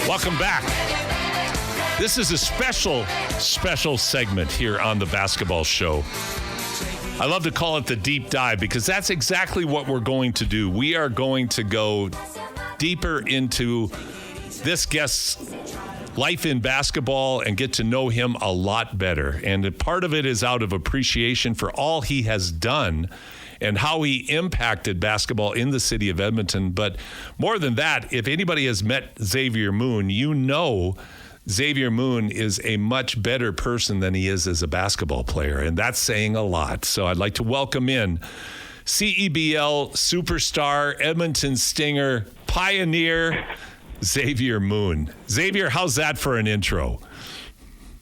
Welcome back. This is a special segment here on the Basketball Show. I love to call it the deep dive because that's exactly what we're going to do. We are going to go deeper into this guest's life in basketball and get to know him a lot better. And part of it is out of appreciation for all he has done and how he impacted basketball in the city of Edmonton. But more than that, if anybody has met Xavier Moon, you know Xavier Moon is a much better person than he is as a basketball player, and that's saying a lot. So I'd like to welcome in CEBL superstar, Edmonton Stinger, pioneer, Xavier Moon. Xavier, how's that for an intro?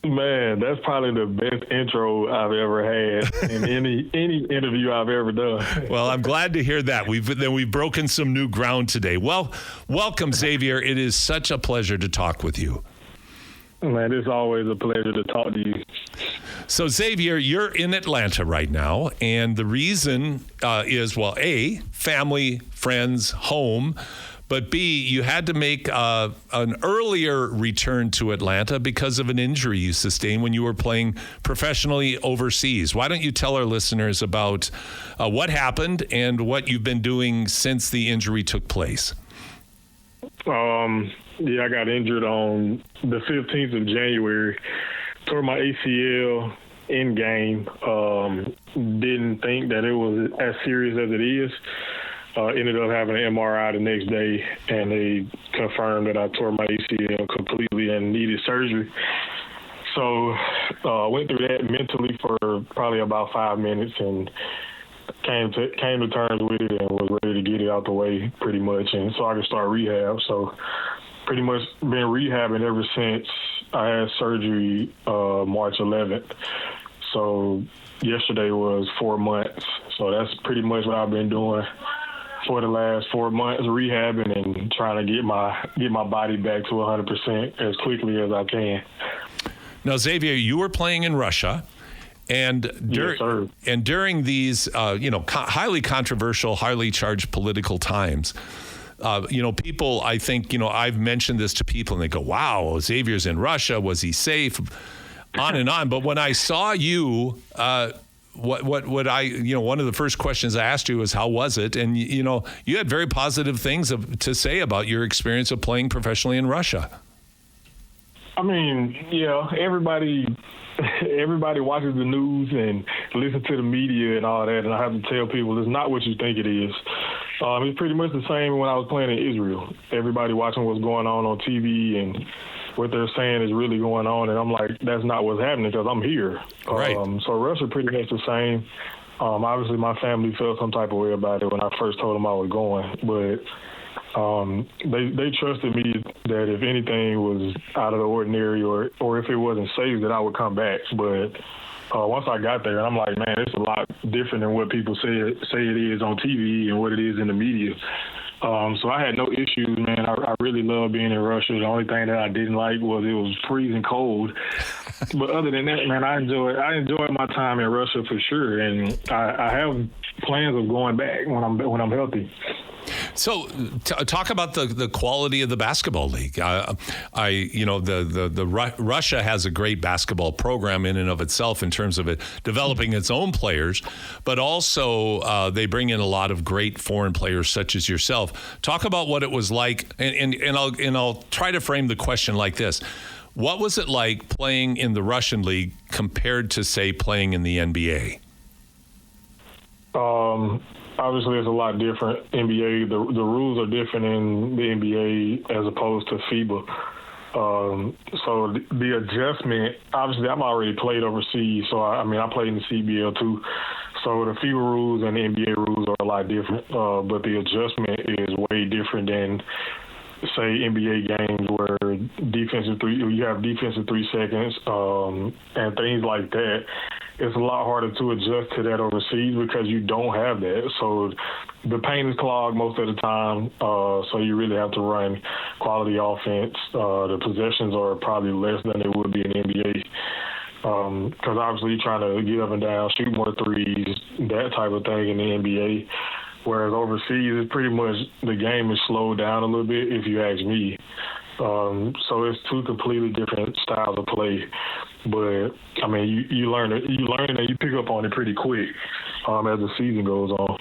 Man, that's probably the best intro I've ever had in any interview I've ever done. Well, I'm glad to hear that. We've broken some new ground today. Well, welcome, Xavier. It is such a pleasure to talk with you. Man, it's always a pleasure to talk to you. So, Xavier, you're in Atlanta right now, and the reason is, well, A, family, friends, home, but B, you had to make an earlier return to Atlanta because of an injury you sustained when you were playing professionally overseas. Why don't you tell our listeners about what happened and what you've been doing since the injury took place? Yeah, I got injured on the 15th of January, tore my ACL in game. Didn't think that it was as serious as it is. Ended up having an MRI the next day, and they confirmed that I tore my ACL completely and needed surgery. So went through that mentally for probably about 5 minutes and came to terms with it and was ready to get it out the way pretty much, and so I could start rehab. So pretty much been rehabbing ever since I had surgery March 11th. So yesterday was 4 months. So that's pretty much what I've been doing for the last 4 months, rehabbing and trying to get my body back to 100% as quickly as I can. Now, Xavier, you were playing in Russia, and during these highly controversial, highly charged political times, people, I think, I've mentioned this to people and they go, wow, Xavier's in Russia. Was he safe? On and on. But when I saw you, what I one of the first questions I asked you was, how was it? And, you had very positive things to say about your experience of playing professionally in Russia. I mean, yeah, everybody watches the news and listens to the media and all that. And I have to tell people it's not what you think it is. It's pretty much the same when I was playing in Israel. Everybody watching what's going on TV and what they're saying is really going on. And I'm like, that's not what's happening because I'm here. Right. So Russia pretty much the same. Obviously, my family felt some type of way about it when I first told them I was going. But they trusted me that if anything was out of the ordinary or if it wasn't safe, that I would come back. But once I got there, I'm like, man, it's a lot different than what people say it is on TV and what it is in the media. So I had no issues, man. I really love being in Russia. The only thing that I didn't like was it was freezing cold. But other than that, man, I enjoyed my time in Russia for sure, and I have plans of going back when I'm healthy. So talk about the quality of the basketball league. Russia has a great basketball program in and of itself in terms of it developing its own players, but also they bring in a lot of great foreign players such as yourself. Talk about what it was like, and I'll try to frame the question like this. What was it like playing in the Russian league compared to, say, playing in the NBA? Obviously, it's a lot different. NBA, the rules are different in the NBA as opposed to FIBA. So the adjustment, obviously, I've already played overseas. So, I played in the CEBL too. So the FIBA rules and the NBA rules are a lot different. But the adjustment is way different than, say, NBA games where you have defensive 3 seconds and things like that. It's a lot harder to adjust to that overseas because you don't have that. So the paint is clogged most of the time, so you really have to run quality offense. The possessions are probably less than they would be in the NBA because obviously you're trying to get up and down, shoot more threes, that type of thing in the NBA. Whereas overseas, it's pretty much the game is slowed down a little bit, if you ask me. So it's two completely different styles of play. But I mean, you learn it, and you pick up on it pretty quick as the season goes on.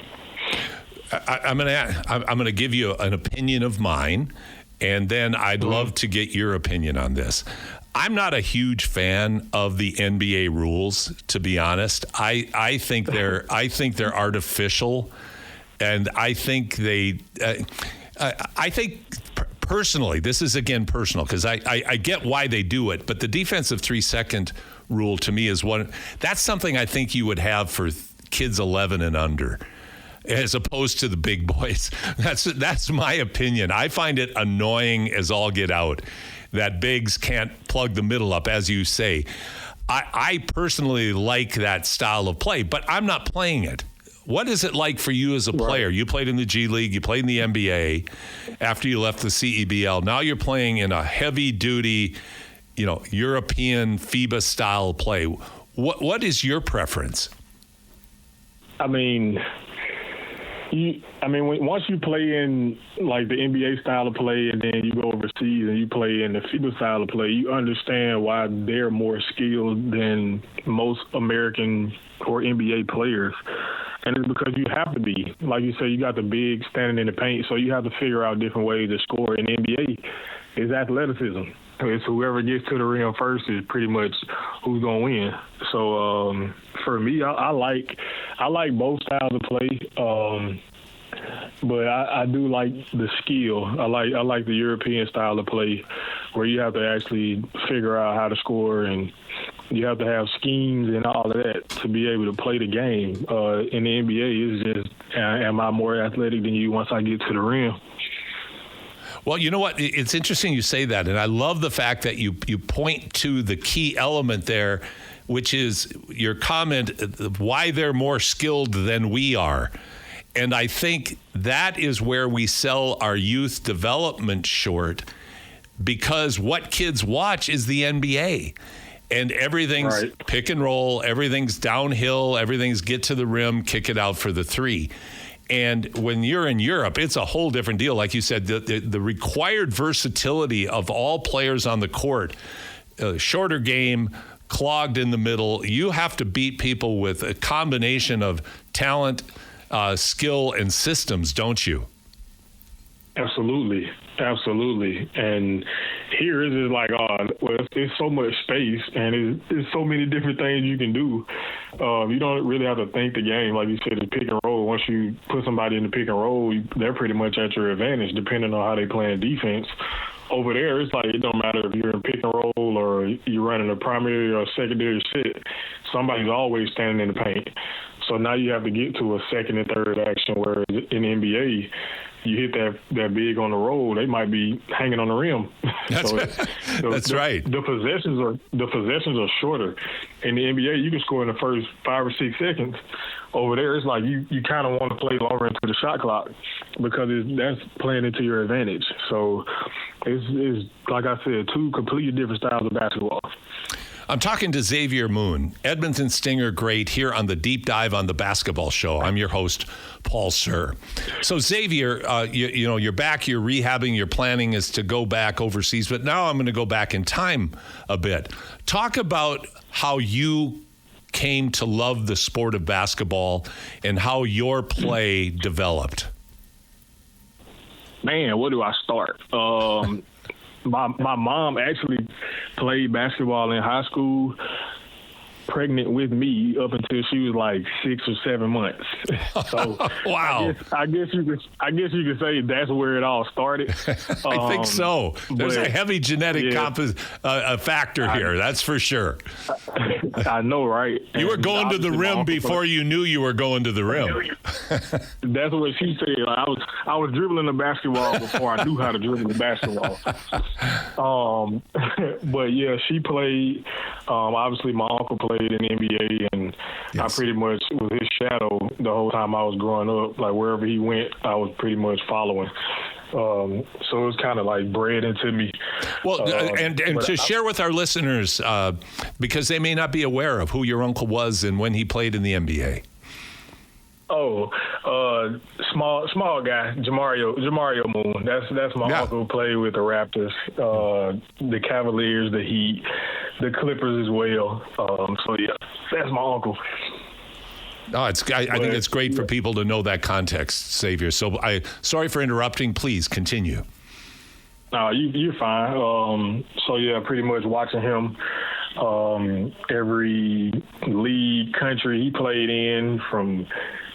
I'm gonna give you an opinion of mine, and then I'd love to get your opinion on this. I'm not a huge fan of the NBA rules, to be honest. I think they're artificial, and I think I think personally, this is again personal because I get why they do it, but the defensive 3-second rule to me is that's something I think you would have for kids 11 and under, as opposed to the big boys. That's my opinion. I find it annoying as all get out that bigs can't plug the middle up, as you say. I personally like that style of play, but I'm not playing it. What is it like for you as a player? You played in the G League, you played in the NBA after you left the CEBL. Now you're playing in a heavy-duty, European FIBA style play. What is your preference? I mean, once you play in like the NBA style of play, and then you go overseas and you play in the FIBA style of play, you understand why they're more skilled than most American or NBA players. And it's because you have to be. Like you say, you got the big standing in the paint, so you have to figure out different ways to score. In the NBA, it's athleticism. It's whoever gets to the rim first is pretty much who's going to win. So for me, I like both styles of play. But I do like the skill. I like the European style of play where you have to actually figure out how to score, and you have to have schemes and all of that to be able to play the game. In the NBA, it's just, am I more athletic than you once I get to the rim? Well, you know what? It's interesting you say that, and I love the fact that you point to the key element there, which is your comment why they're more skilled than we are. And I think that is where we sell our youth development short, because what kids watch is the NBA. And everything's pick and roll, everything's downhill, everything's get to the rim, kick it out for the three. And when you're in Europe, it's a whole different deal. Like you said, the required versatility of all players on the court, shorter game, clogged in the middle. You have to beat people with a combination of talent, skill, and systems, don't you? Absolutely. And here it's just like, there's so much space, and there's so many different things you can do. You don't really have to think the game. Like you said, the pick and roll. Once you put somebody in the pick and roll, they're pretty much at your advantage, depending on how they playing defense. Over there, it's like it don't matter if you're in pick and roll or you're running a primary or secondary set. Somebody's always standing in the paint. So now you have to get to a second and third action, where in the NBA, you hit that big on the roll, they might be hanging on the rim. That's right. The possessions are shorter. In the NBA, you can score in the first 5 or 6 seconds. Over there, it's like you kind of want to play longer into the shot clock because that's playing into your advantage. So it's like I said, two completely different styles of basketball. I'm talking to Xavier Moon, Edmonton Stinger great, here on the Deep Dive on the Basketball Show. I'm your host, Paul Sir. So Xavier, you're back, you're rehabbing, your planning is to go back overseas, but now I'm going to go back in time a bit. Talk about how you came to love the sport of basketball and how your play developed. Man, where do I start? My mom actually played basketball in high school, pregnant with me up until she was like 6 or 7 months. So wow. I guess you could say that's where it all started. I think so. There's a heavy genetic factor here, that's for sure. I know, right? You were going to the rim before you knew you were going to the rim. That's what she said. I was dribbling the basketball before I knew how to dribble the basketball. But yeah, she played. Obviously, my uncle played in the NBA, and I pretty much was his shadow the whole time I was growing up. Like wherever he went, I was pretty much following. So it was kind of like bred into me. Well, and to share with our listeners, because they may not be aware of who your uncle was and when he played in the NBA. Small guy, Xavier Moon. That's my uncle. Played with the Raptors, the Cavaliers, the Heat, the Clippers as well. So yeah, that's my uncle. No, I think it's great for people to know that context, Xavier. So sorry for interrupting. Please continue. No, you're fine. So yeah, pretty much watching him. Every league, country he played in, from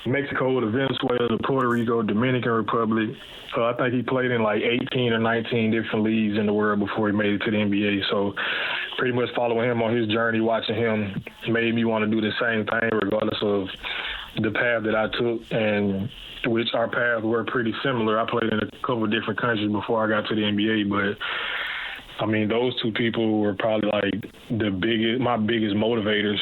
Mexico to Venezuela to Puerto Rico, Dominican Republic. I think he played in like 18 or 19 different leagues in the world before he made it to the NBA. So pretty much following him on his journey, watching him made me want to do the same thing regardless of the path that I took, and which our paths were pretty similar. I played in a couple of different countries before I got to the NBA, but I mean, those two people were probably like my biggest motivators.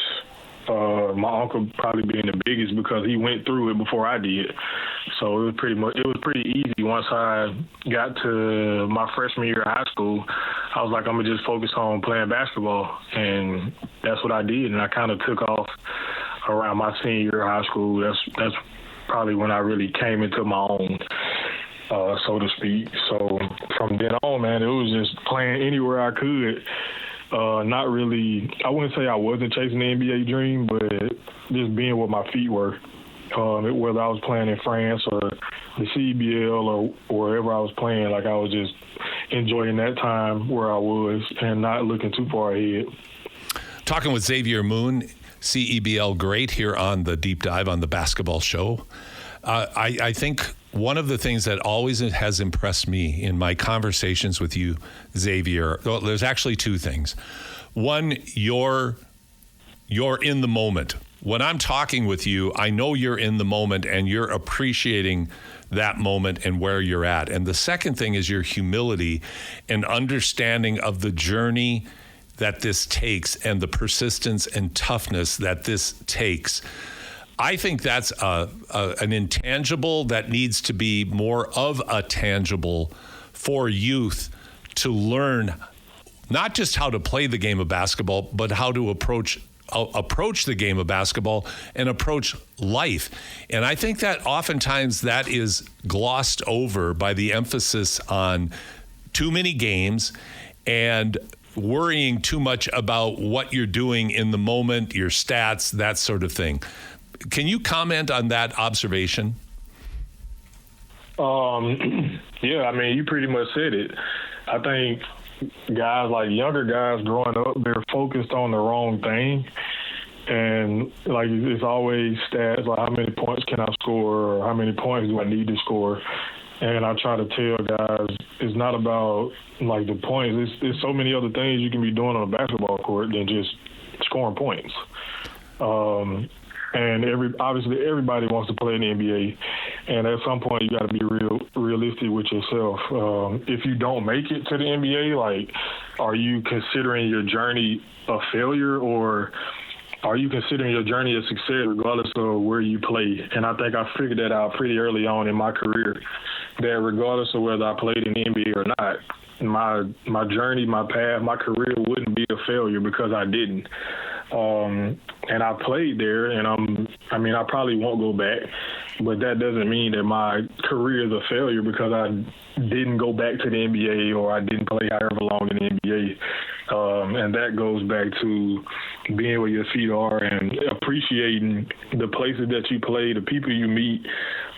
My uncle probably being the biggest because he went through it before I did. So it was pretty easy. Once I got to my freshman year of high school, I was like, I'm gonna just focus on playing basketball, and that's what I did. And I kind of took off around my senior year of high school. That's probably when I really came into my own. So to speak. So from then on, man, it was just playing anywhere I could. Not really, I wouldn't say I wasn't chasing the NBA dream, but just being where my feet were. Whether I was playing in France or the CEBL or wherever I was playing, like I was just enjoying that time where I was and not looking too far ahead. Talking with Xavier Moon, CEBL great, here on the Deep Dive on the Basketball Show. I think one of the things that always has impressed me in my conversations with you, Xavier, well, there's actually two things. One, you're in the moment. When I'm talking with you, I know you're in the moment and you're appreciating that moment and where you're at. And the second thing is your humility and understanding of the journey that this takes and the persistence and toughness that this takes. I think that's an intangible that needs to be more of a tangible for youth to learn, not just how to play the game of basketball, but how to approach the game of basketball and approach life. And I think that oftentimes that is glossed over by the emphasis on too many games and worrying too much about what you're doing in the moment, your stats, that sort of thing. Can you comment on that observation? Yeah, I mean, you pretty much said it. I think guys, like younger guys growing up, they're focused on the wrong thing. And like it's always stats, like how many points can I score or how many points do I need to score. And I try to tell guys it's not about like the points. There's so many other things you can be doing on a basketball court than just scoring points. And obviously everybody wants to play in the NBA, and at some point you got to be realistic with yourself. If you don't make it to the NBA, like, are you considering your journey a failure, or are you considering your journey a success regardless of where you play? And I think I figured that out pretty early on in my career, that regardless of whether I played in the NBA or not, my journey, my path, my career wouldn't be a failure because I didn't. And I played there, and I probably won't go back, but that doesn't mean that my career is a failure because I didn't go back to the NBA or I didn't play however long in the NBA. And that goes back to being where your feet are and appreciating the places that you play, the people you meet.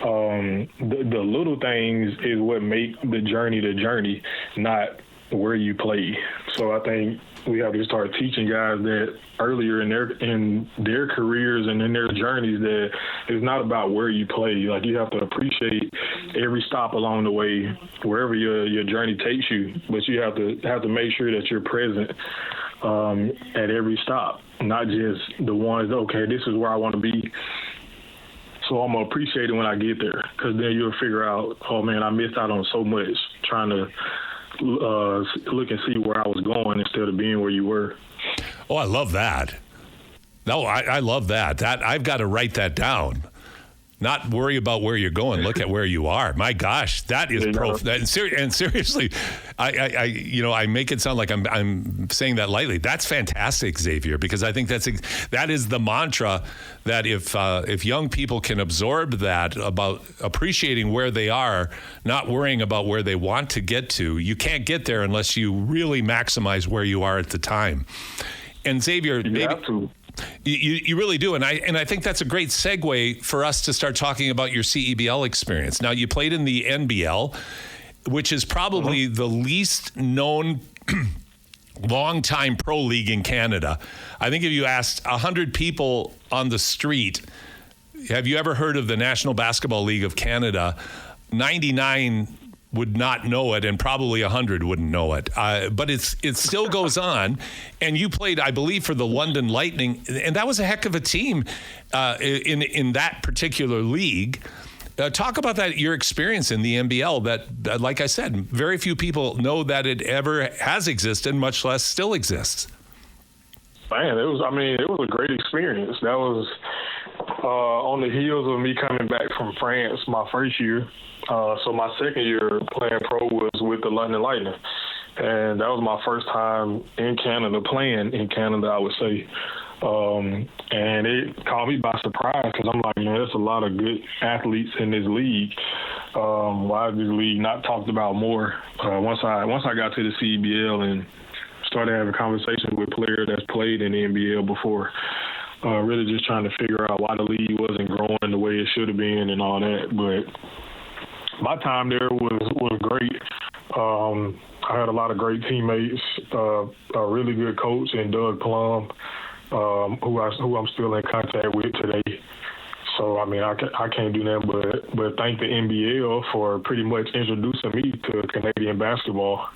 The little things is what make the journey, not where you play. So I think we have to start teaching guys that earlier in their careers and in their journeys, that it's not about where you play. Like, you have to appreciate every stop along the way, wherever your journey takes you. But you have to make sure that you're present at every stop, not just the ones, okay, this is where I want to be, so I'm going to appreciate it when I get there. Because then you'll figure out, oh, man, I missed out on so much trying to look and see where I was going instead of being where you were. Oh, I love that. No, I love that. That I've got to write that down. not worry about where you're going. Look at where you are. My gosh, that is and seriously, I make it sound like I'm saying that lightly. That's fantastic, Xavier, because I think that is the mantra that if young people can absorb that about appreciating where they are, not worrying about where they want to get to, you can't get there unless you really maximize where you are at the time. And Xavier, you really do. And I think that's a great segue for us to start talking about your CEBL experience. Now, you played in the NBL, which is probably the least known long-time pro league in Canada. I think if you asked 100 people on the street, have you ever heard of the National Basketball League of Canada, 99 would not know it, and probably 100 wouldn't know it. But it still goes on. And you played, I believe, for the London Lightning, and that was a heck of a team in that particular league. Talk about that, your experience in the NBL that, like I said, very few people know that it ever has existed, much less still exists. Man, it was a great experience. That was on the heels of me coming back from France my first year. So my second year playing pro was with the London Lightning. And that was my first time in Canada, playing in Canada, I would say. And it caught me by surprise because I'm like, man, there's a lot of good athletes in this league. Why is this league not talked about more? Once I got to the CEBL and started having conversations with players that's played in the NBL before, really just trying to figure out why the league wasn't growing the way it should have been and all that. But my time there was great. I had a lot of great teammates, a really good coach in Doug Plum, who I'm still in contact with today. So, I mean, I can't do nothing but thank the NBL for pretty much introducing me to Canadian basketball.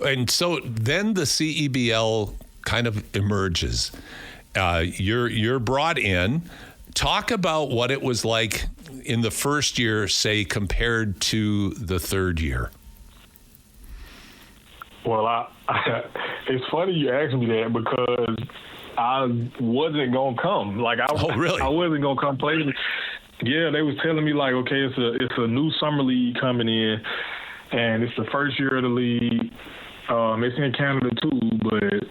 And so then the CEBL kind of emerges. You're brought in. Talk about what it was like in the first year, say, compared to the third year. Well, it's funny you asked me that because I wasn't going to come. Really? I wasn't going to come play. Yeah, they was telling me, like, okay, it's a new summer league coming in, and it's the first year of the league. It's in Canada, too, but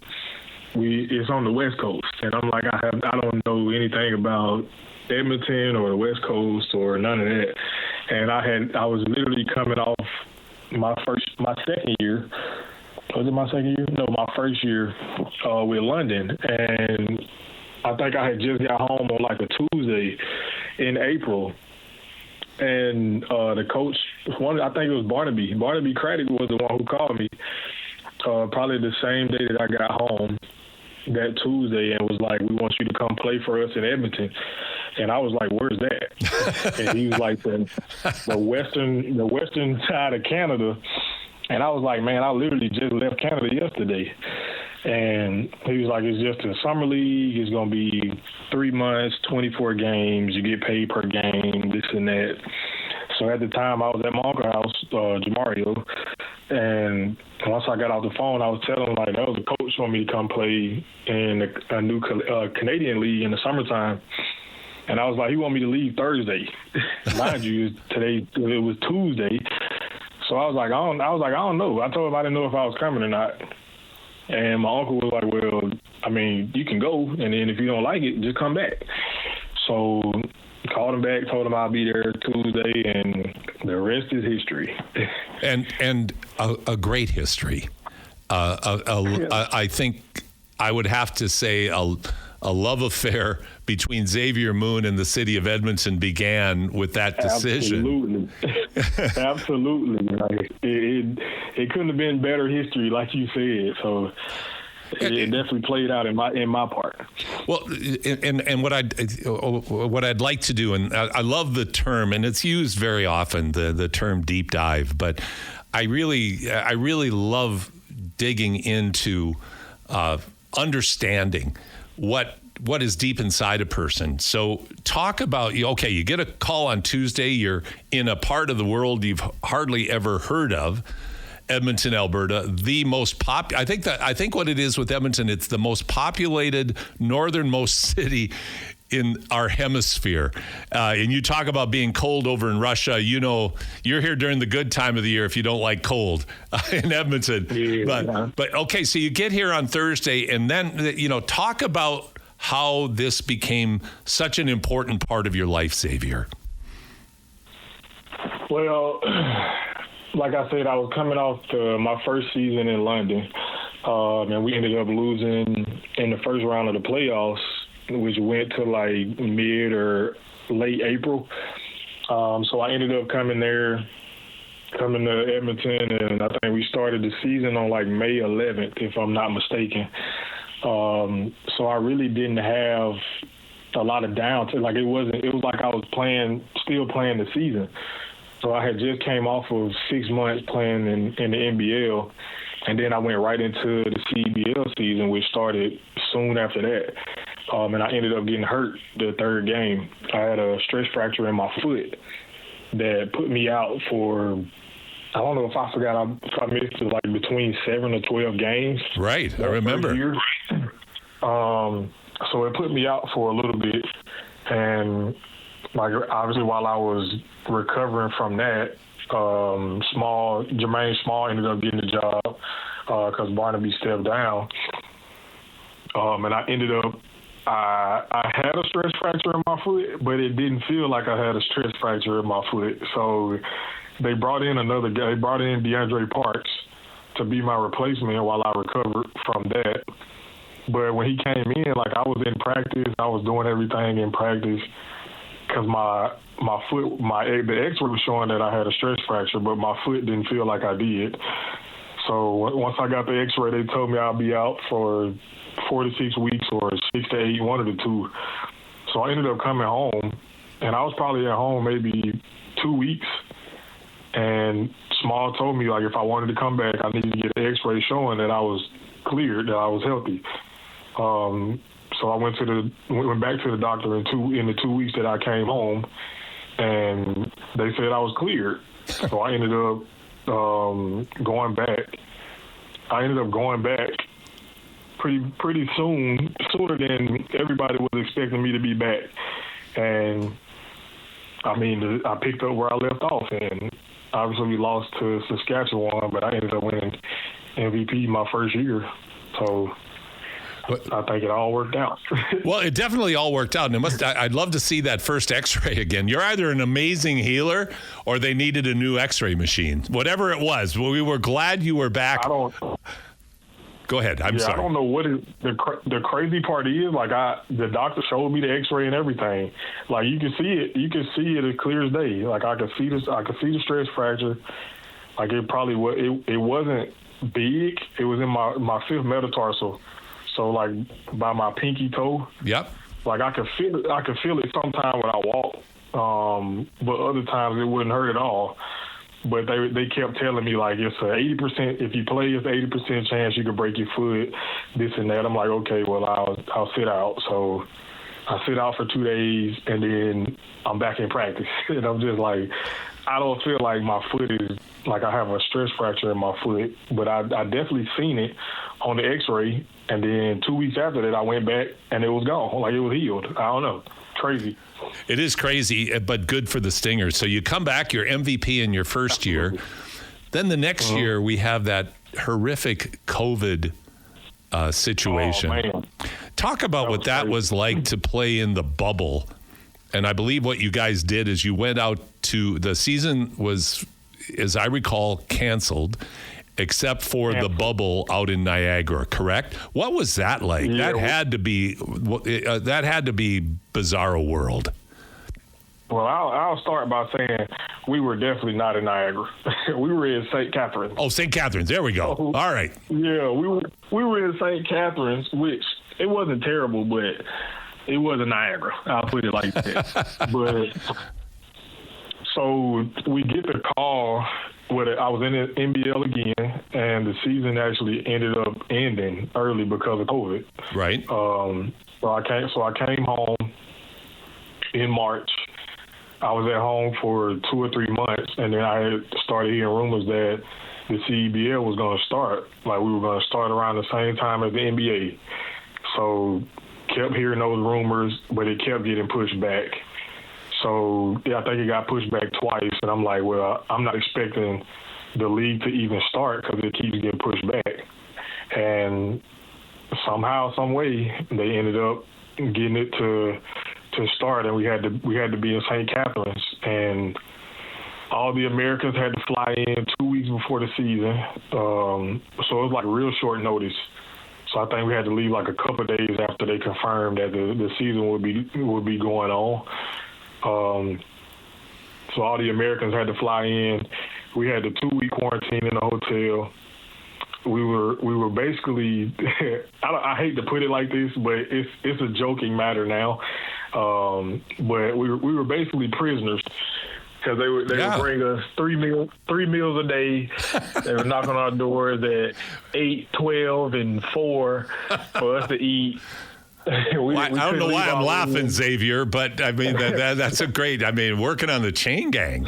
it's on the West Coast. And I'm like, I don't know anything about Edmonton or the West Coast or none of that. And I was literally coming off my second year. Was it my second year? No, my first year with London. And I think I had just got home on like a Tuesday in April. And the coach, I think it was Barnaby. Barnaby Craddock was the one who called me probably the same day that I got home that Tuesday and was like, we want you to come play for us in Edmonton. And I was like, where's that? And he was like, the western side of Canada. And I was like, man, I literally just left Canada yesterday. And he was like, it's just a summer league. It's going to be 3 months, 24 games. You get paid per game, this and that. So at the time, I was at my uncle's house, Jamario. And once I got off the phone, I was telling him, like, that was the coach want me to come play in a new Canadian league in the summertime. And I was like, he want me to leave Thursday. Mind you, today it was Tuesday. So I was like, I don't know. I told him I didn't know if I was coming or not. And my uncle was like, well, I mean, you can go, and then if you don't like it, just come back. So called him back, told him I'll be there Tuesday, and the rest is history. and a great history. I think I would have to say a love affair between Xavier Moon and the city of Edmonton began with that decision. Absolutely. Like, it couldn't have been better history, like you said. So it definitely played out in my part. Well, and what I'd like to do, and I love the term, and it's used very often, the term deep dive, but I really love digging into understanding what is deep inside a person. So talk about, okay, you get a call on Tuesday, you're in a part of the world you've hardly ever heard of, Edmonton, Alberta, the most I think what it is with Edmonton, it's the most populated northernmost city in our hemisphere. And you talk about being cold over in Russia. You know, you're here during the good time of the year if you don't like cold in Edmonton. Yeah. But okay, so you get here on Thursday, and then, you know, talk about how this became such an important part of your life, Xavier. Well, like I said, I was coming off my first season in London, and we ended up losing in the first round of the playoffs, which went to like mid or late April. So I ended up coming to Edmonton, and I think we started the season on like May 11th, if I'm not mistaken. So I really didn't have a lot of downtime. Like it was like I was still playing the season. So I had just came off of 6 months playing in the NBL, and then I went right into the CEBL season, which started soon after that. And I ended up getting hurt the third game. I had a stress fracture in my foot that put me out for, I don't know if I missed like between 7 or 12 games. Right, I remember. So it put me out for a little bit, and like obviously while I was recovering from that, Jermaine Small ended up getting the job because Barnaby stepped down, and I ended up. I had a stress fracture in my foot, but it didn't feel like I had a stress fracture in my foot. So they brought in another guy. They brought in DeAndre Parks to be my replacement while I recovered from that. But when he came in, like I was in practice, I was doing everything in practice because the X-ray was showing that I had a stress fracture, but my foot didn't feel like I did. So once I got the X-ray, they told me I'll be out for 4 to 6 weeks or 6 to 8, one of the two. So I ended up coming home, and I was probably at home maybe 2 weeks. And Small told me, like, if I wanted to come back, I needed to get an X-ray showing that I was cleared, that I was healthy. So I went back to the doctor in the 2 weeks that I came home, and they said I was cleared. So I ended up going back. I ended up going back pretty soon, sooner than everybody was expecting me to be back. And I mean, I picked up where I left off, and obviously we lost to Saskatchewan, but I ended up winning MVP my first year. So I think it all worked out. Well, it definitely all worked out. And I'd love to see that first X-ray again. You're either an amazing healer or they needed a new X-ray machine. Whatever it was, we were glad you were back. Go ahead. I'm sorry. I don't know what the crazy part is. Like the doctor showed me the X-ray and everything. Like you can see it. You can see it as clear as day. Like I could see this. I could see the stress fracture. Like it probably was. It wasn't big. It was in my fifth metatarsal. So like by my pinky toe. Yep. Like I could feel it. I could feel it sometimes when I walk. But other times it wouldn't hurt at all. But they kept telling me, like, it's a 80%, if you play, it's an 80% chance you could break your foot, this and that. I'm like, okay, well, I'll sit out. So I sit out for 2 days, and then I'm back in practice. And I'm just like, I don't feel like my foot is, like I have a stress fracture in my foot, but I definitely seen it on the X-ray. And then 2 weeks after that, I went back, and it was gone. Like, it was healed. I don't know. Crazy. It is crazy, but good for the Stingers. So you come back, you're MVP in your first year. Then the next year, we have that horrific COVID situation. Oh, Talk about what that was like to play in the bubble. And I believe what you guys did is you went out to, the season was, as I recall, canceled, except for the bubble out in Niagara, correct? What was that like? Yeah. That had to be bizarro world. Well, I'll start by saying we were definitely not in Niagara. We were in St. Catharines. Oh, St. Catharines. There we go. All right. Yeah, we were in St. Catharines, which it wasn't terrible, but it wasn't Niagara. I'll put it like that. But so we get the call. I was in the NBL again, and the season actually ended up ending early because of COVID. Right. So I came home in March. I was at home for 2 or 3 months, and then I had started hearing rumors that the CEBL was going to start. Like we were going to start around the same time as the NBA. So kept hearing those rumors, but it kept getting pushed back. So, yeah, I think it got pushed back twice, and I'm like, well, I'm not expecting the league to even start because it keeps getting pushed back. And somehow, some way, they ended up getting it to start, and we had to be in St. Catharines, and all the Americans had to fly in 2 weeks before the season. So it was like real short notice. So I think we had to leave like a couple of days after they confirmed that the season would be going on. So all the Americans had to fly in. We had the 2-week quarantine in the hotel. We were basically I hate to put it like this, but it's a joking matter now. But we were basically prisoners because they would bring us three meals a day. They were knocking on our doors at 8, 12, and 4 for us to eat. I don't know why I'm laughing, Xavier, but I mean that's a great. I mean, working on the chain gang.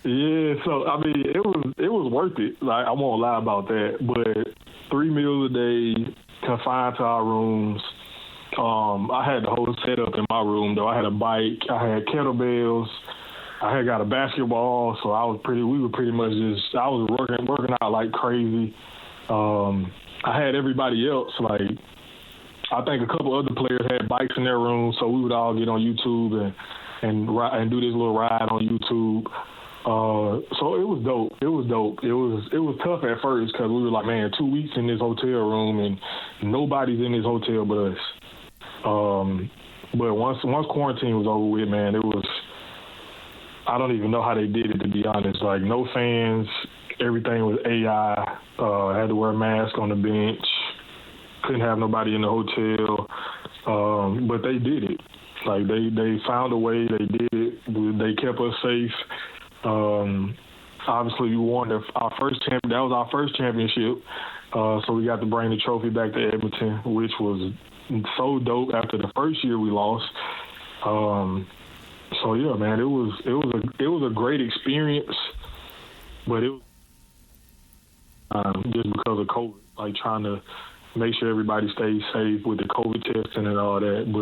Yeah, so I mean, it was worth it. Like, I won't lie about that. But 3 meals a day, confined to our rooms. I had the whole setup in my room though. I had a bike, I had kettlebells, I had got a basketball. So we were pretty much just. I was working out like crazy. I had everybody else like. I think a couple other players had bikes in their room, so we would all get on YouTube and do this little ride on YouTube. So it was dope. It was tough at first because we were like, man, 2 weeks in this hotel room and nobody's in this hotel but us. But once quarantine was over with, man, it was. I don't even know how they did it, to be honest. Like, no fans, everything was AI. Had to wear a mask on the bench. Couldn't have nobody in the hotel, but they did it. Like, they found a way. They did it. They kept us safe. Obviously, we won our first champion. That was our first championship. So we got to bring the trophy back to Edmonton, which was so dope. After the first year we lost. So yeah, man, it was a great experience, but it was just because of COVID, like trying to make sure everybody stays safe with the COVID testing and all that.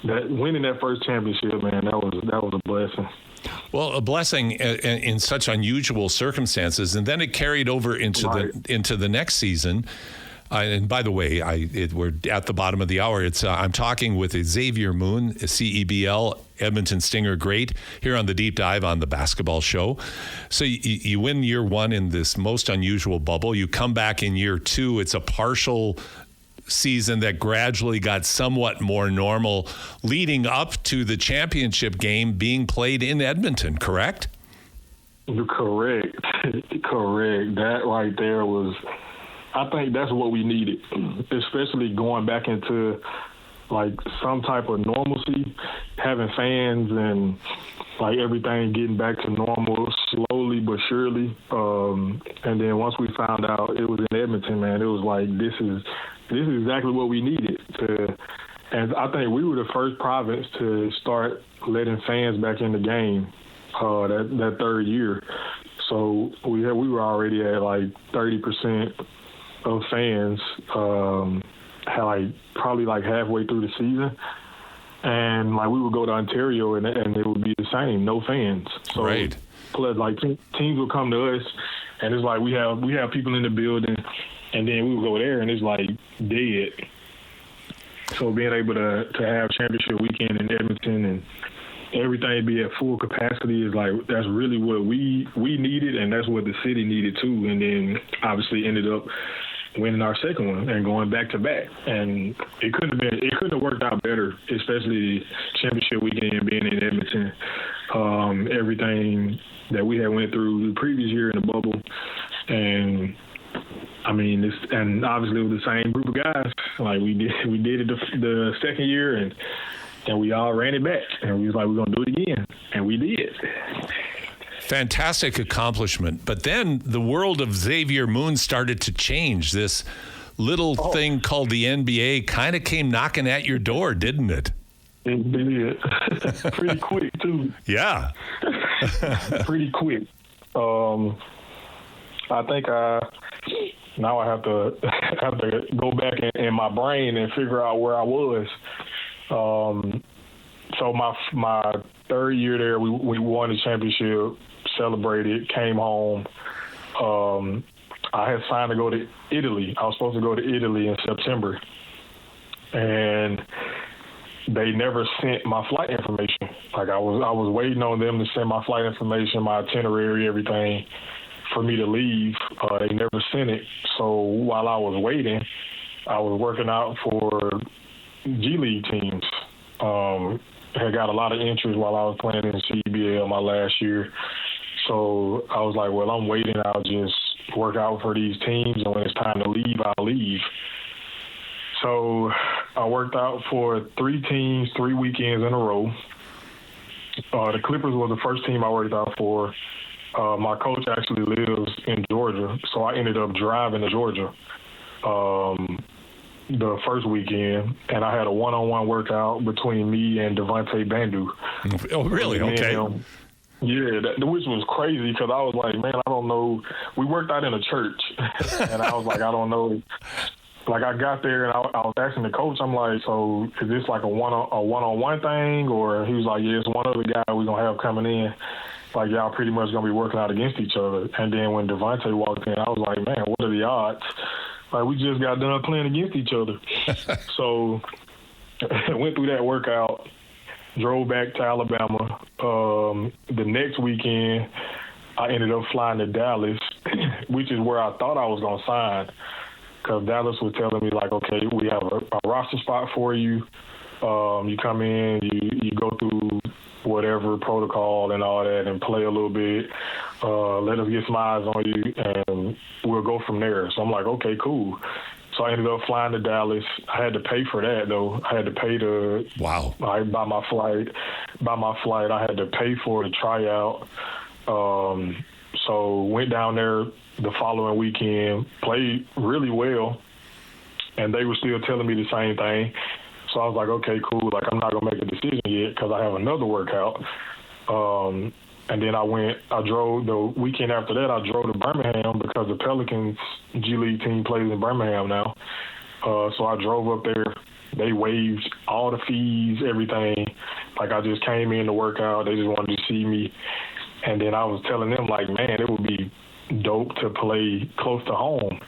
But winning that first championship, man, that was a blessing. Well, a blessing in such unusual circumstances, and then it carried over into the next season. And by the way, we're at the bottom of the hour. I'm talking with Xavier Moon, CEBL Edmonton Stinger great, here on the Deep Dive on the Basketball Show. So you win year one in this most unusual bubble. You come back in year two. It's a partial season that gradually got somewhat more normal, leading up to the championship game being played in Edmonton. Correct? Correct. That right there was. I think that's what we needed, especially going back into like some type of normalcy, having fans and like everything getting back to normal slowly but surely. And then once we found out it was in Edmonton, man, it was like this is exactly what we needed. And I think we were the first province to start letting fans back in the game that third year. So we were already at like 30%. Of fans had like probably like halfway through the season, and like we would go to Ontario and it would be the same, no fans. So right. Plus, like teams would come to us, and it's like we have people in the building, and then we would go there and it's like dead. So being able to have championship weekend in Edmonton and everything be at full capacity is like that's really what we needed, and that's what the city needed too. And then obviously ended up winning our second one and going back to back. And it couldn't have worked out better, especially championship weekend being in Edmonton. Everything that we had went through the previous year in the bubble, and I mean, and obviously it was the same group of guys. Like we did it the second year, and we all ran it back, and we was like, we're gonna do it again, and we did. Fantastic accomplishment. But then the world of Xavier Moon started to change. This little thing called the NBA kind of came knocking at your door, didn't it? It did. Pretty quick, too. Yeah. Pretty quick. I think now I have to go back in my brain and figure out where I was. So my third year there, we won the championship, celebrated, came home. I had signed to go to Italy. I was supposed to go to Italy in September, and they never sent my flight information. Like I was waiting on them to send my flight information, my itinerary, everything for me to leave. They never sent it. So while I was waiting, I was working out for G League teams. Had got a lot of interest while I was playing in CEBL my last year. So I was like, well, I'm waiting. I'll just work out for these teams, and when it's time to leave, I'll leave. So I worked out for 3 teams, 3 weekends in a row. The Clippers was the first team I worked out for. My coach actually lives in Georgia, so I ended up driving to Georgia the first weekend, and I had a one-on-one workout between me and Devontae Bandu. Oh, really? Okay. Yeah, which was crazy because I was like, man, I don't know. We worked out in a church, and I was like, I don't know. Like, I got there, and I was asking the coach, I'm like, so is this like a one-on-one thing? Or he was like, yeah, it's one other guy we're going to have coming in. Like, y'all pretty much going to be working out against each other. And then when Devontae walked in, I was like, man, what are the odds? Like, we just got done playing against each other. So I went through that workout, drove back to Alabama. The next weekend, I ended up flying to Dallas, which is where I thought I was going to sign, because Dallas was telling me, like, okay, we have a roster spot for you. You come in, you go through whatever protocol and all that and play a little bit. Let us get some eyes on you, and we'll go from there. So I'm like, okay, cool. So I ended up flying to Dallas. I had to pay for that, though. I had to pay to buy my flight. I had to pay for the tryout. So went down there the following weekend, played really well, and they were still telling me the same thing. So I was like, okay, cool. Like, I'm not going to make a decision yet because I have another workout. And then I drove the weekend after that, I drove to Birmingham because the Pelicans G League team plays in Birmingham now. So I drove up there. They waived all the fees, everything. Like, I just came in to work out. They just wanted to see me. And then I was telling them, like, man, it would be dope to play close to home.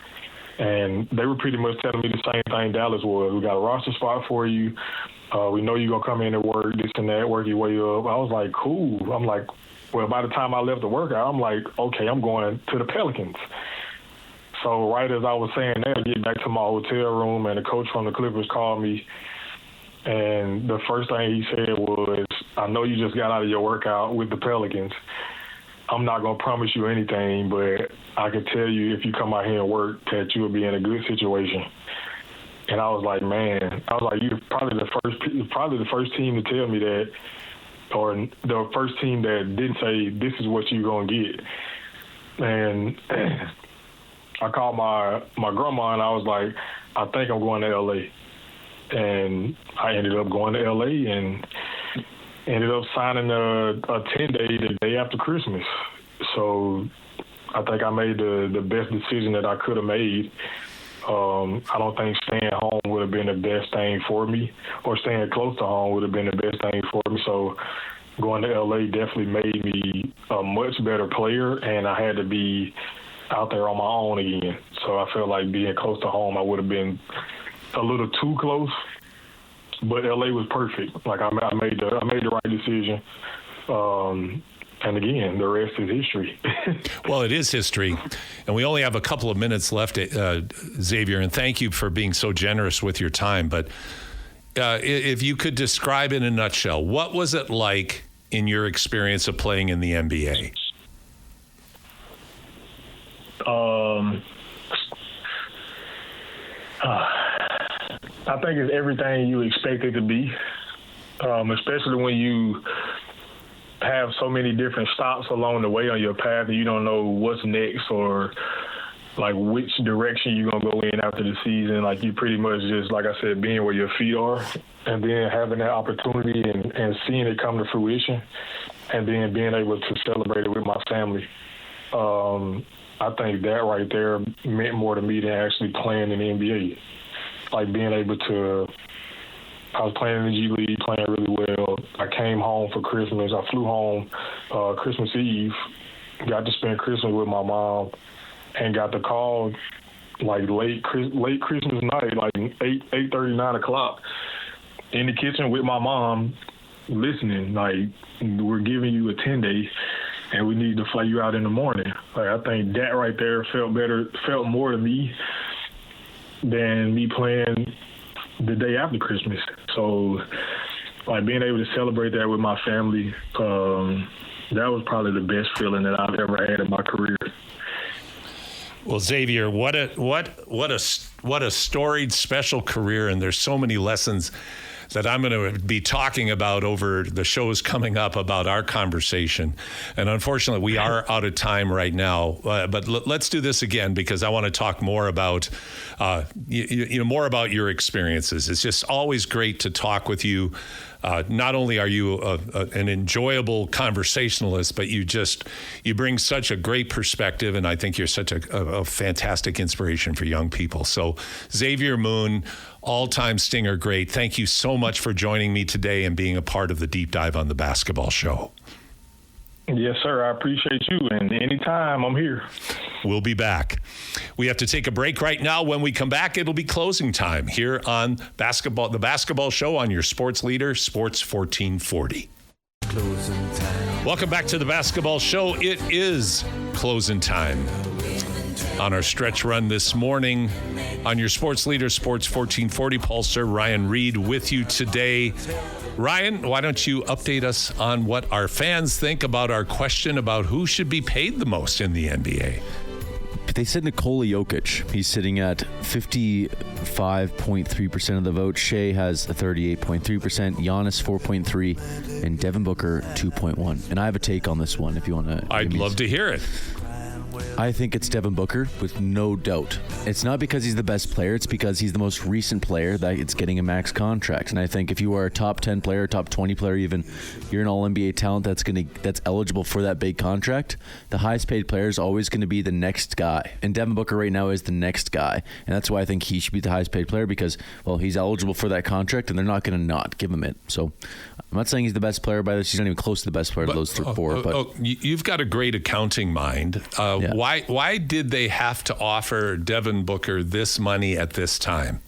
And they were pretty much telling me the same thing Dallas was. We got a roster spot for you. We know you're going to come in and work this and that, work your way up. I was like, cool. I'm like, well, by the time I left the workout, I'm like, okay, I'm going to the Pelicans. So right as I was saying that, I get back to my hotel room, and the coach from the Clippers called me. And the first thing he said was, I know you just got out of your workout with the Pelicans. I'm not going to promise you anything, but I can tell you if you come out here and work that you'll be in a good situation. And I was like, man, you're probably the first team to tell me that, or the first team that didn't say this is what you're going to get. And I called my grandma, and I was like, I think I'm going to L.A. And I ended up going to L.A. and ended up signing a 10-day the day after Christmas. So I think I made the best decision that I could have made. I don't think staying home would have been the best thing for me, or staying close to home would have been the best thing for me. So going to L.A. definitely made me a much better player, and I had to be out there on my own again. So I felt like being close to home, I would have been a little too close. But L.A. was perfect. Like, I made the right decision. And again, the rest is history. Well, it is history. And we only have a couple of minutes left, Xavier, and thank you for being so generous with your time. But if you could describe in a nutshell, what was it like in your experience of playing in the NBA? I think it's everything you expect it to be, especially when you have so many different stops along the way on your path and you don't know what's next or like which direction you're going to go in after the season. Like, you pretty much just, like I said, being where your feet are, and then having that opportunity and seeing it come to fruition, and then being able to celebrate it with my family. I think that right there meant more to me than actually playing in the NBA. Like being able to, I was playing in the G League, playing really well. I came home for Christmas. I flew home Christmas Eve, got to spend Christmas with my mom, and got the call like late Christmas night, like 8:30, 9 o'clock, in the kitchen with my mom, listening, like, we're giving you a 10-day, and we need to fly you out in the morning. Like, I think that right there felt more to me than me playing the day after Christmas. So, like, being able to celebrate that with my family, that was probably the best feeling that I've ever had in my career. Well, Xavier, what a storied, special career, and there's so many lessons that I'm going to be talking about over the shows coming up about our conversation. And unfortunately, we are out of time right now. But let's do this again, because I want to talk more about more about your experiences. It's just always great to talk with you. Not only are you an enjoyable conversationalist, but you bring such a great perspective, and I think you're such a fantastic inspiration for young people. So, Xavier Moon, all-time Stinger great, thank you so much for joining me today and being a part of the Deep Dive on the Basketball Show. Yes, sir. I appreciate you, and anytime I'm here. We'll be back. We have to take a break right now. When we come back, it'll be closing time here on the Basketball Show on your sports leader, Sports 1440. Closing time. Welcome back to the Basketball Show. It is closing time. On our stretch run this morning, on your sports leader, Sports 1440, Paul Sir, Ryan Reed with you today. Ryan, why don't you update us on what our fans think about our question about who should be paid the most in the NBA? They said Nikola Jokic. He's sitting at 55.3% of the vote. Shea has 38.3%, Giannis 4.3%, and Devin Booker 2.1%. And I have a take on this one if you want to. I'd love to hear it. I think it's Devin Booker with no doubt. It's not because he's the best player. It's because he's the most recent player that it's getting a max contract. And I think if you are a top 10 player, top 20 player even, you're an all-NBA talent that's eligible for that big contract, the highest paid player is always going to be the next guy. And Devin Booker right now is the next guy. And that's why I think he should be the highest paid player because, well, he's eligible for that contract and they're not going to not give him it. So I'm not saying he's the best player by this. He's not even close to the best player of those four. But you've got a great accounting mind. Yeah. Why did they have to offer Devin Booker this money at this time?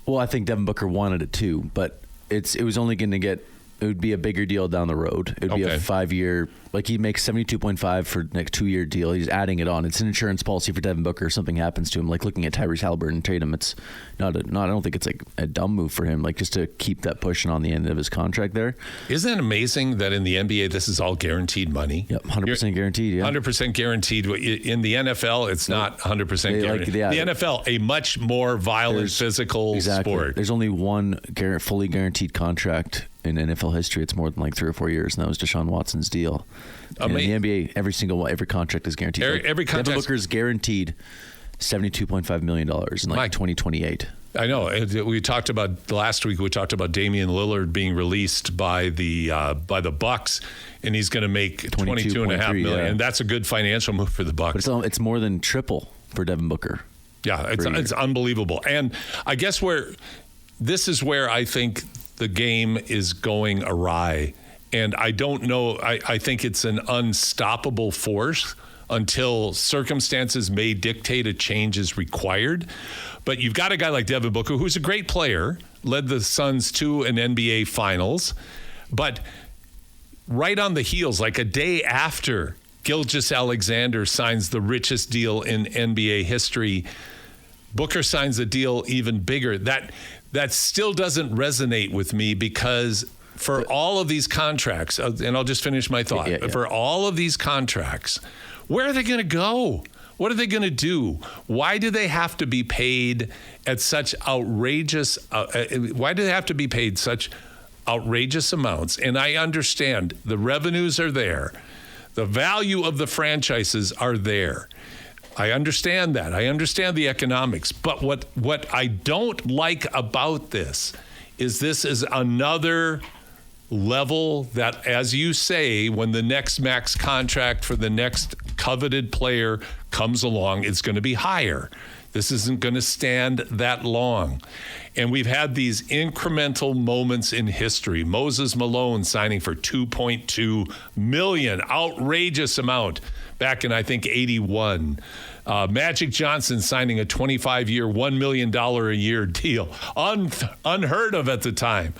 Well, I think Devin Booker wanted it too, but it was only going to get. It would be a bigger deal down the road. It would be a 5-year, like he makes 72.5 for next 2-year deal. He's adding it on. It's an insurance policy for Devin Booker if something happens to him. Like looking at Tyrese Halliburton and Tatum, it's not. I don't think it's like a dumb move for him. Like just to keep that pushing on the end of his contract there. Isn't it amazing that in the NBA this is all guaranteed money? Yep, 100% guaranteed. Yeah, 100% guaranteed. In the NFL, it's not 100% guaranteed. The NFL, a much more violent, physical sport. There's only one fully guaranteed contract in NFL history. It's more than like 3 or 4 years, and that was Deshaun Watson's deal. And in the NBA, every contract is guaranteed. Every contract. Devin Booker is guaranteed $72.5 million in 2028. I know. We talked about last week. We talked about Damian Lillard being released by the Bucks, and he's going to make $22.5 million. Yeah. And that's a good financial move for the Bucks. But it's more than triple for Devin Booker. Yeah, it's unbelievable. And I guess this is where I think the game is going awry. And I don't know, I think it's an unstoppable force until circumstances may dictate a change is required. But you've got a guy like Devin Booker, who's a great player, led the Suns to an NBA Finals. But right on the heels, like a day after Gilgeous-Alexander signs the richest deal in NBA history, Booker signs a deal even bigger. That still doesn't resonate with me because for all of these contracts, and I'll just finish my thought. Yeah. For all of these contracts, where are they going to go? What are they going to do? Why do they have to be paid at such outrageous? Why do they have to be paid such outrageous amounts? And I understand the revenues are there, the value of the franchises are there. I understand that. I understand the economics. But what I don't like about this is another level that, as you say, when the next max contract for the next coveted player comes along, it's going to be higher. This isn't going to stand that long. And we've had these incremental moments in history. Moses Malone signing for $2.2 million, outrageous amount back in, I think, 81. Magic Johnson signing a 25-year, $1 million a year deal. Unheard of at the time.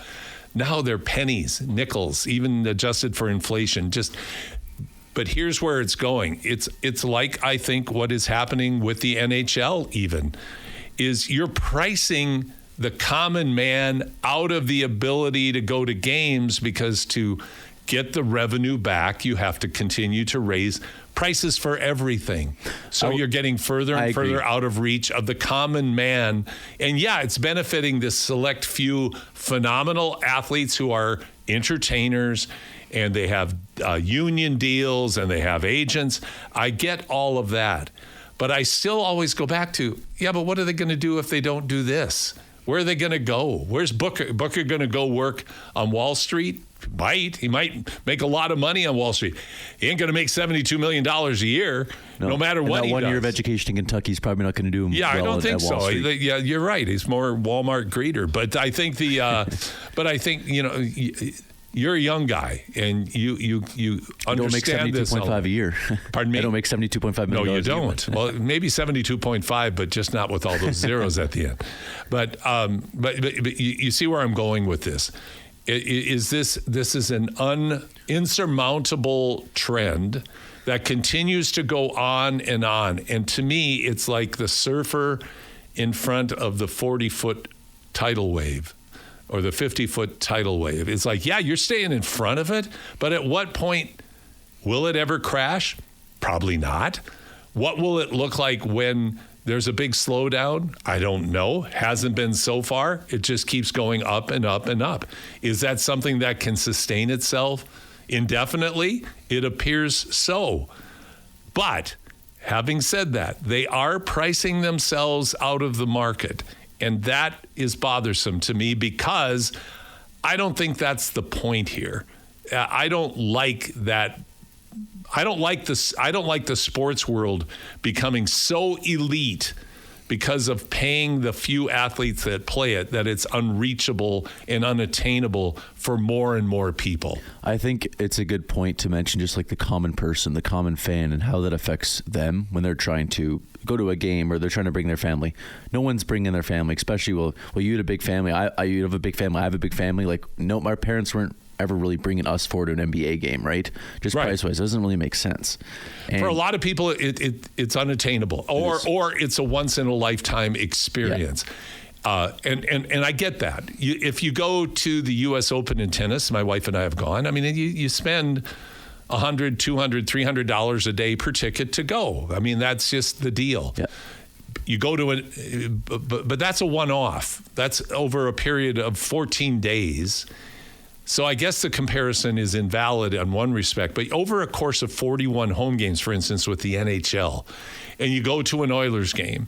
Now they're pennies, nickels, even adjusted for inflation. But here's where it's going. It's like, I think, what is happening with the NHL even, is you're pricing the common man out of the ability to go to games, because to get the revenue back, you have to continue to raise prices for everything. So you're getting further and further out of reach of the common man. And yeah, it's benefiting this select few phenomenal athletes who are entertainers, and they have union deals and they have agents. I get all of that. But I still always go back to, yeah, but what are they going to do if they don't do this? Where are they going to go? Where's Booker? Booker going to go work on Wall Street? He might make a lot of money on Wall Street. He ain't going to make $72 million a year, no matter what he does. 1 year of education in Kentucky is probably not going to do him well I don't think so. Yeah, you're right. He's more Walmart greeter. But I think you're a young guy, and you understand this. I don't make 72.5 a year. Pardon me? I don't make $72.5 million. No, you don't. Well, maybe 72.5, but just not with all those zeros at the end. But you see where I'm going with this. This is an insurmountable trend that continues to go on and on. And to me, it's like the surfer in front of the 40-foot tidal wave, or the 50-foot tidal wave. It's like, yeah, you're staying in front of it, but at what point will it ever crash? Probably not. What will it look like when there's a big slowdown? I don't know. Hasn't been so far. It just keeps going up and up and up. Is that something that can sustain itself indefinitely? It appears so. But having said that, they are pricing themselves out of the market. And that is bothersome to me, because I don't think that's the point here. I don't like that. I don't like the sports world becoming so elite because of paying the few athletes that play it, that it's unreachable and unattainable for more and more people. I think it's a good point to mention just like the common person, the common fan, and how that affects them when they're trying to go to a game or they're trying to bring their family. No one's bringing their family, especially, well, you had a big family. You have a big family. I have a big family. Like, no, my parents weren't ever really bringing us forward to an NBA game, right? Just price-wise, it doesn't really make sense. And for a lot of people, it's unattainable, or it's a once-in-a-lifetime experience. Yeah. And I get that. If you go to the U.S. Open in tennis, my wife and I have gone. I mean, you spend $100, $200, $300 a day per ticket to go. I mean, that's just the deal. Yeah. You go to it, but that's a one-off. That's over a period of 14 days. So I guess the comparison is invalid in one respect, but over a course of 41 home games, for instance, with the NHL, and you go to an Oilers game,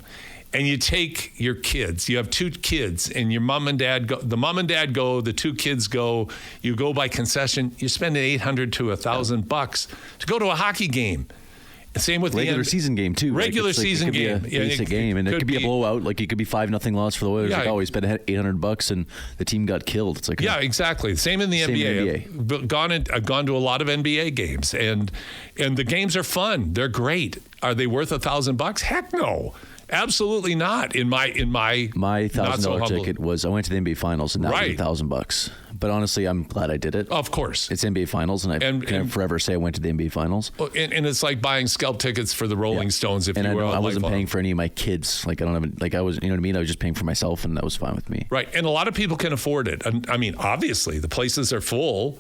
and you take your kids, you have two kids, and your mom and dad go, the two kids go, you go by concession, you're spending $800 to $1,000 to go to a hockey game. Same with regular season game too. Regular season game, basic game, and it could be a blowout. Like it could be 5-0 loss for the Oilers. Yeah, like, we spent $800 and the team got killed. It's like exactly. Same in the NBA. I've gone to a lot of NBA games, and the games are fun. They're great. Are they worth $1,000? Heck no. Absolutely not. In my $1,000 ticket was, I went to the NBA Finals, and that was $1,000. But honestly, I'm glad I did it. Of course, it's NBA Finals, and I can forever say I went to the NBA Finals. And it's like buying scalp tickets for the Rolling Stones. If you were, I wasn't paying for any of my kids. Like I was, you know what I mean. I was just paying for myself, and that was fine with me. Right, and a lot of people can afford it. And I mean, obviously, the places are full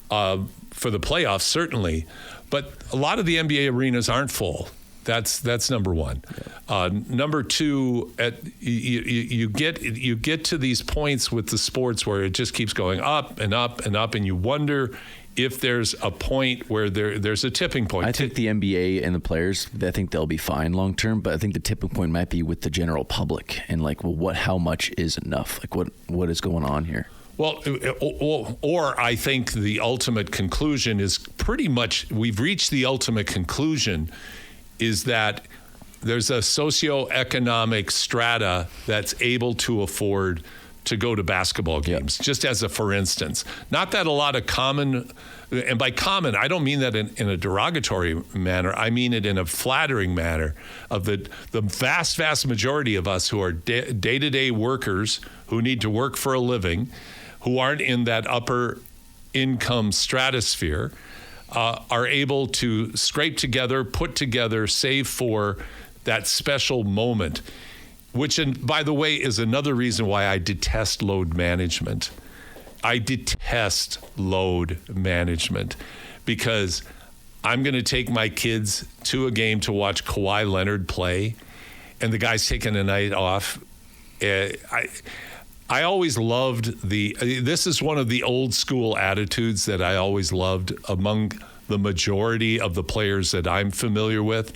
for the playoffs, certainly, but a lot of the NBA arenas aren't full. That's number one. Yeah. Number two, you get to these points with the sports where it just keeps going up and up and up, and you wonder if there's a point where there's a tipping point. I think the NBA and the players, I think they'll be fine long term, but I think the tipping point might be with the general public and like, well, how much is enough? Like what is going on here? Well, or I think the ultimate conclusion is pretty much, we've reached the ultimate conclusion, is that there's a socioeconomic strata that's able to afford to go to basketball games, just as a for instance. Not that a lot of common, and by common, I don't mean that in a derogatory manner. I mean it in a flattering manner of the vast, vast majority of us who are day-to-day workers who need to work for a living, who aren't in that upper income stratosphere, are able to scrape together, put together, save for that special moment. Which, and by the way, is another reason why I detest load management. I detest load management because I'm going to take my kids to a game to watch Kawhi Leonard play, and the guy's taking a night off. I always loved this is one of the old school attitudes that I always loved among the majority of the players that I'm familiar with,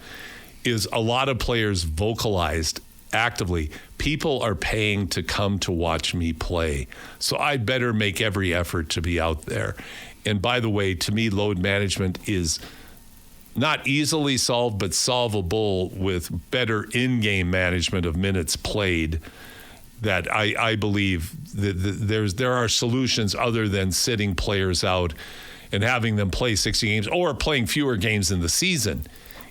is a lot of players vocalized actively, people are paying to come to watch me play, so I better make every effort to be out there. And by the way, to me, load management is not easily solved, but solvable with better in-game management of minutes played. That I believe that there are solutions other than sitting players out and having them play 60 games or playing fewer games in the season.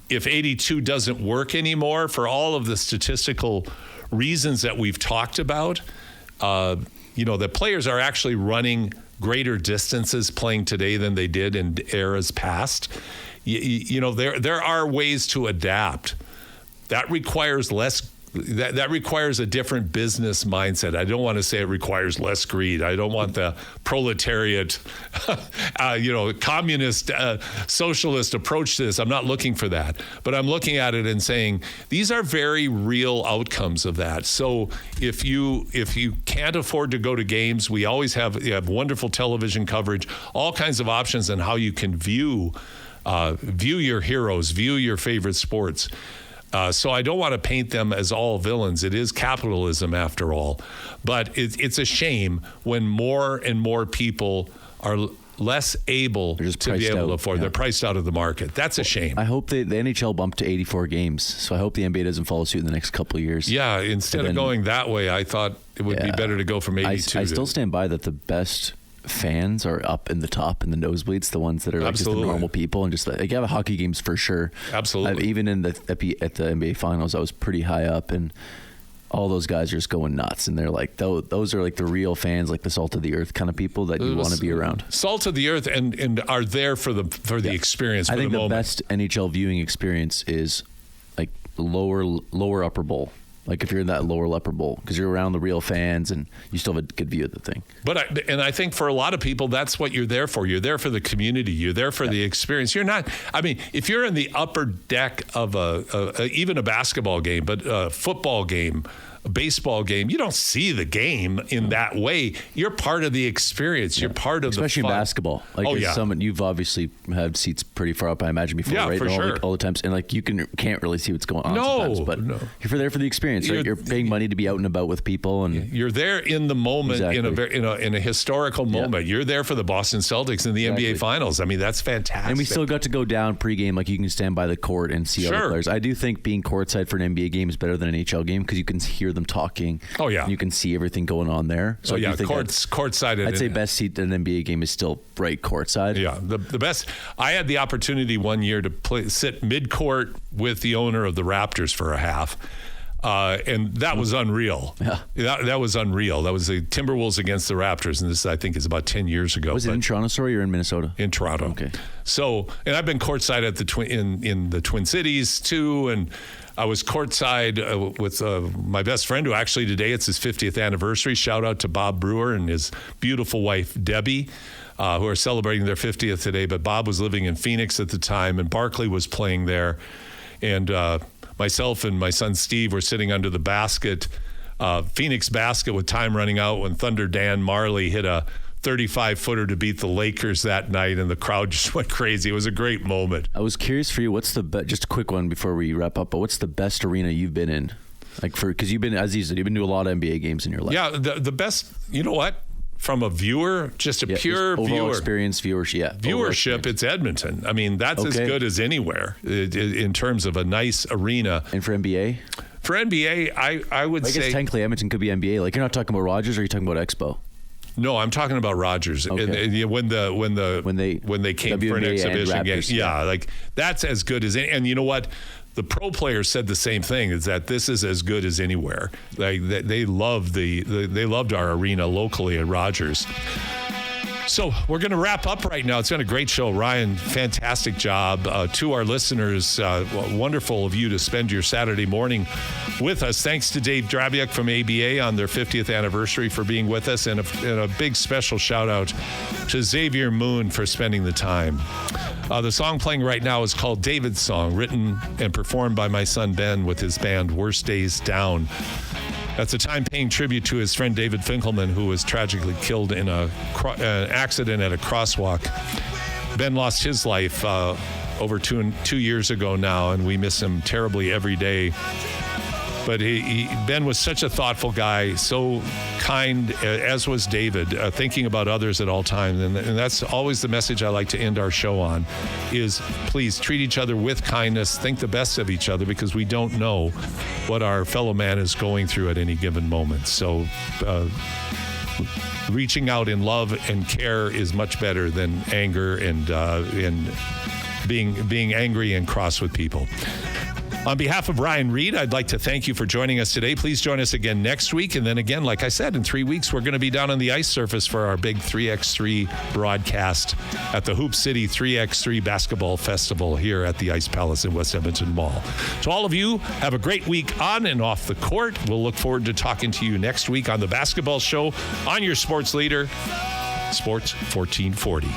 If 82 doesn't work anymore for all of the statistical reasons that we've talked about, the players are actually running greater distances playing today than they did in eras past. There are ways to adapt. That requires less. That requires a different business mindset. I don't want to say it requires less greed. I don't want the proletariat, communist, socialist approach to this. I'm not looking for that. But I'm looking at it and saying these are very real outcomes of that. So if you can't afford to go to games, we always have wonderful television coverage, all kinds of options on how you can view your heroes, view your favorite sports. So I don't want to paint them as all villains. It is capitalism after all. But it's a shame when more and more people are less able to be able to afford. They're priced out of the market. That's a shame. I hope the NHL bumped to 84 games. So I hope the NBA doesn't follow suit in the next couple of years. Yeah, instead of going that way, I thought it would be better to go from 82. I still stand by that the best fans are up in the top in the nosebleeds, the ones that are like just the normal people, and just like, you have hockey games for sure. Absolutely. Even in at the NBA finals, I was pretty high up, and all those guys are just going nuts, and they're like, those are like the real fans, like the salt of the earth kind of people that you want to be around. Salt of the earth, and are there for the experience. I think the best NHL viewing experience is like lower upper bowl. Like if you're in that lower upper bowl, because you're around the real fans and you still have a good view of the thing. But I think for a lot of people, that's what you're there for. You're there for the community. You're there for the experience. You're not. I mean, if you're in the upper deck of even a basketball game, but a football game, a baseball game, you don't see the game in that way. You're part of the experience. You're part of especially the fun. In basketball. Like you've obviously had seats pretty far up, I imagine, before, right? For sure. All the times, and like you can't really see what's going on sometimes. But you're there for the experience, right? You're paying money to be out and about with people, and you're there in the moment, in a historical moment. You're there for the Boston Celtics in the NBA Finals. I mean, that's fantastic. And we still got to go down pregame, like you can stand by the court and see other players. I do think being courtside for an NBA game is better than an NHL game because you can hear them talking. Oh yeah, and you can see everything going on there. So courtside. I'd say best seat in an NBA game is still right courtside. Yeah, the best. I had the opportunity one year to sit mid-court with the owner of the Raptors for a half. And that was unreal. Yeah. That was unreal. That was the Timberwolves against the Raptors, and this I think is about 10 years ago. Was it in Toronto, sorry, or in Minnesota? In Toronto. Okay. So, and I've been courtside at in the Twin Cities too, and I was courtside with my best friend, who actually today it's his 50th anniversary. Shout out to Bob Brewer and his beautiful wife Debbie, who are celebrating their 50th today. But Bob was living in Phoenix at the time, and Barkley was playing there, and myself and my son Steve were sitting under the basket, Phoenix basket, with time running out when Thunder Dan Marley hit a 35-footer to beat the Lakers that night, and the crowd just went crazy. It was a great moment. I was curious for you, what's the just a quick one before we wrap up, but what's the best arena you've been in? Like because you've been, as you said, you've been to a lot of NBA games in your life. Yeah, the best, you know what? from a viewer, just a pure overall viewer experience, viewership, it's Edmonton. I mean, that's as good as anywhere in terms of a nice arena. And for NBA? For NBA, I would say... I guess technically Edmonton could be NBA. Like, you're not talking about Rogers, or are you talking about Expo? No, I'm talking about Rogers. Okay. And when they came WNBA for an exhibition game. Yeah, like that's as good as any. And you know what? The pro players said the same thing, is that this is as good as anywhere. Like they loved they loved our arena locally at Rogers. So we're going to wrap up right now. It's been a great show, Ryan. Fantastic job. To our listeners, wonderful of you to spend your Saturday morning with us. Thanks to Dave Drabiak from ABA on their 50th anniversary for being with us, and a big special shout out to Xavier Moon for spending the time. The song playing right now is called David's Song, written and performed by my son Ben with his band Worst Days Down. That's a time paying tribute to his friend David Finkelman, who was tragically killed in an accident at a crosswalk. Ben lost his life over 2 years ago now, and we miss him terribly every day. But Ben was such a thoughtful guy, so kind, as was David, thinking about others at all times. And that's always the message I like to end our show on, is please treat each other with kindness, think the best of each other, because we don't know what our fellow man is going through at any given moment. So reaching out in love and care is much better than anger and being angry and cross with people. On behalf of Ryan Reed, I'd like to thank you for joining us today. Please join us again next week. And then again, like I said, in 3 weeks, we're going to be down on the ice surface for our big 3x3 broadcast at the Hoop City 3x3 Basketball Festival here at the Ice Palace in West Edmonton Mall. To all of you, have a great week on and off the court. We'll look forward to talking to you next week on The Basketball Show on your sports leader, Sports 1440.